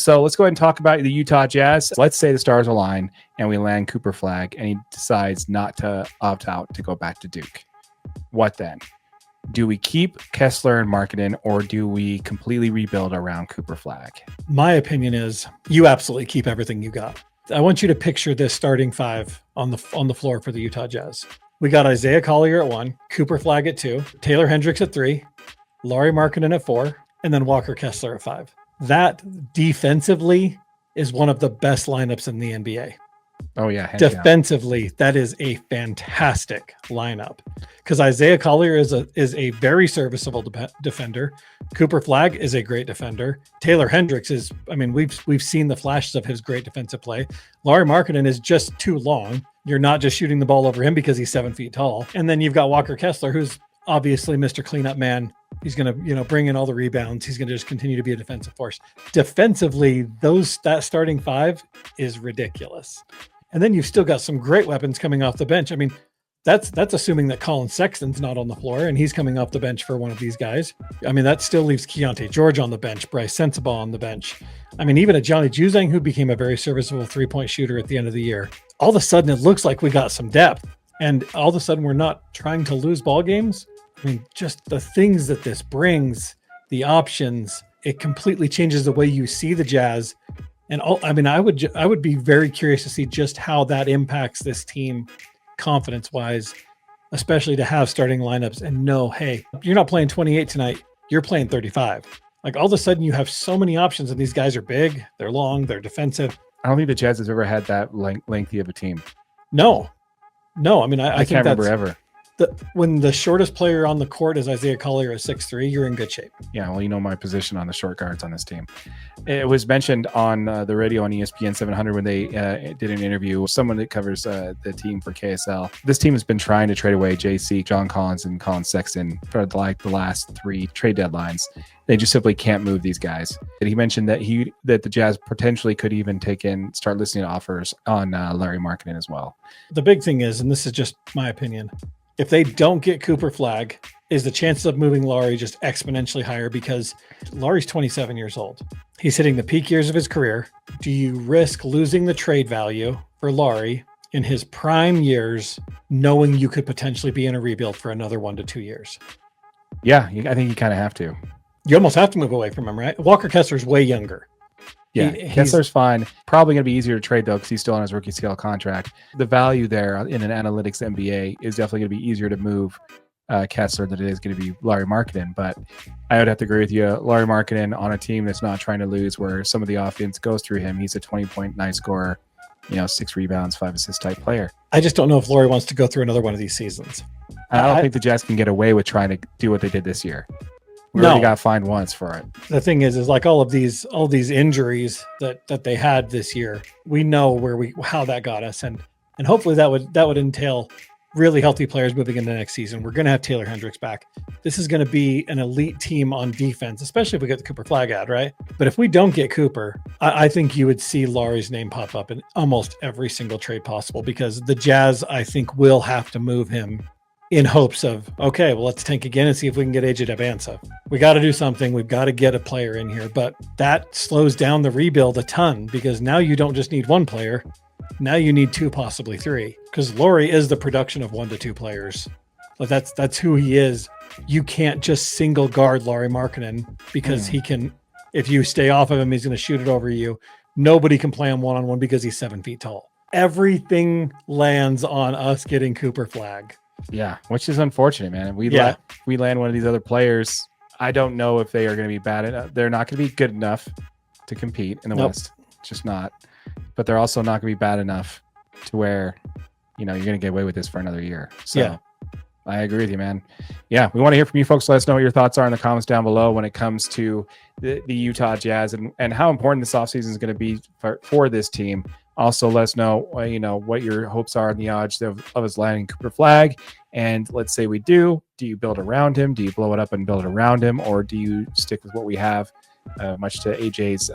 So let's go ahead and talk about the Utah Jazz. Let's say the stars align and we land Cooper Flagg and he decides not to opt out to go back to Duke. What then? Do we keep Kessler and Markkanen, or do we completely rebuild around Cooper Flagg? My opinion is you absolutely keep everything you got. I want you to picture this starting five on the floor for the Utah Jazz. We got Isaiah Collier at 1, Cooper Flagg at 2, Taylor Hendricks at 3, Lauri Markkanen at 4, and then Walker Kessler at 5. That defensively is one of the best lineups in the NBA. Oh yeah, defensively, that is a fantastic lineup because Isaiah Collier is a very serviceable defender. Cooper Flagg is a great defender. Taylor Hendricks is, I mean, we've seen the flashes of his great defensive play. Lauri Markkanen is just too long. You're not just shooting the ball over him because he's 7 feet tall. And then you've got Walker Kessler, who's obviously Mr. Cleanup Man. He's going to, bring in all the rebounds. He's going to just continue to be a defensive force. Defensively, that starting five is ridiculous. And then you've still got some great weapons coming off the bench. I mean, that's assuming that Colin Sexton's not on the floor and he's coming off the bench for one of these guys. I mean, that still leaves Keontae George on the bench, Bryce Sensabaugh on the bench. I mean, even a Johnny Juzang, who became a very serviceable three-point shooter at the end of the year. All of a sudden, it looks like we got some depth. And all of a sudden, we're not trying to lose ball games. I mean, just the things that this brings, the options, it completely changes the way you see the Jazz. And I would be very curious to see just how that impacts this team confidence-wise, especially to have starting lineups and know, hey, you're not playing 28 tonight, you're playing 35. Like all of a sudden you have so many options and these guys are big, they're long, they're defensive. I don't think the Jazz has ever had that lengthy of a team. No. I mean, I can't remember ever. When the shortest player on the court is Isaiah Collier at 6'3", you're in good shape. Yeah, well, you know my position on the short guards on this team. It was mentioned on the radio on ESPN 700 when they did an interview with someone that covers the team for KSL. This team has been trying to trade away JC, John Collins, and Colin Sexton for like the last 3 trade deadlines. They just simply can't move these guys. And he mentioned that the Jazz potentially could even start listening to offers on Lauri Markkanen as well. The big thing is, and this is just my opinion, if they don't get Cooper Flagg, is the chances of moving Lauri just exponentially higher because Lauri's 27 years old. He's hitting the peak years of his career. Do you risk losing the trade value for Lauri in his prime years, knowing you could potentially be in a rebuild for another 1 to 2 years? Yeah, I think you kind of have to. You almost have to move away from him, right? Walker Kessler's way younger. Yeah, Kessler's fine. Probably going to be easier to trade, though, because he's still on his rookie scale contract. The value there in an analytics NBA is definitely going to be easier to move Kessler than it is going to be Lauri Markkanen. But I would have to agree with you. Lauri Markkanen on a team that's not trying to lose, where some of the offense goes through him. He's a 20-point nice scorer, 6 rebounds, 5 assist type player. I just don't know if Lauri wants to go through another one of these seasons. I don't think the Jazz can get away with trying to do what they did this year. We already got fined once for it. The thing is like all these injuries that they had this year, we know how that got us, and hopefully that would entail really healthy players moving into next season. We're going to have Taylor Hendricks back. This is going to be an elite team on defense, especially if we get the Cooper Flagg ad, right? But if we don't get Cooper, I think you would see Lauri's name pop up in almost every single trade possible, because the Jazz, I think, will have to move him in hopes of, okay, well, let's tank again and see if we can get AJ Debbanza. We got to do something. We've got to get a player in here, but that slows down the rebuild a ton, because now you don't just need one player. Now you need 2, possibly 3, because Lauri is the production of 1 to 2 players. Like that's who he is. You can't just single guard Lauri Markkanen, because he can, if you stay off of him, he's going to shoot it over you. Nobody can play him one-on-one because he's 7 feet tall. Everything lands on us getting Cooper Flagg. Yeah, which is unfortunate, man. We land one of these other players. I don't know if they are going to be bad enough. They're not going to be good enough to compete in the West. Just not. But they're also not going to be bad enough to where, you're going to get away with this for another year. So I agree with you, man. Yeah, we want to hear from you folks. Let us know what your thoughts are in the comments down below when it comes to the Utah Jazz and how important this offseason is going to be for this team. Also, let us know, what your hopes are in the odds of us landing Cooper Flagg. And let's say we do you build around him? Do you blow it up and build around him? Or do you stick with what we have much to AJ's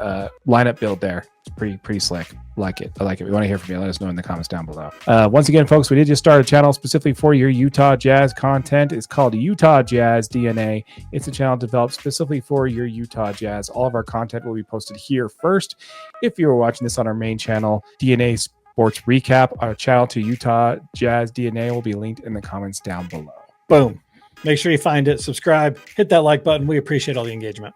lineup build there. It's pretty slick. Like it. I like it. We want to hear from you. Let us know in the comments down below. Once again, folks, we did just start a channel specifically for your Utah Jazz content. It's called Utah Jazz DNA. It's a channel developed specifically for your Utah Jazz. All of our content will be posted here first. If you were watching this on our main channel, DNA Sports Recap, our channel to Utah Jazz DNA will be linked in the comments down below. Boom. Make sure you find it, subscribe, hit that like button. We appreciate all the engagement.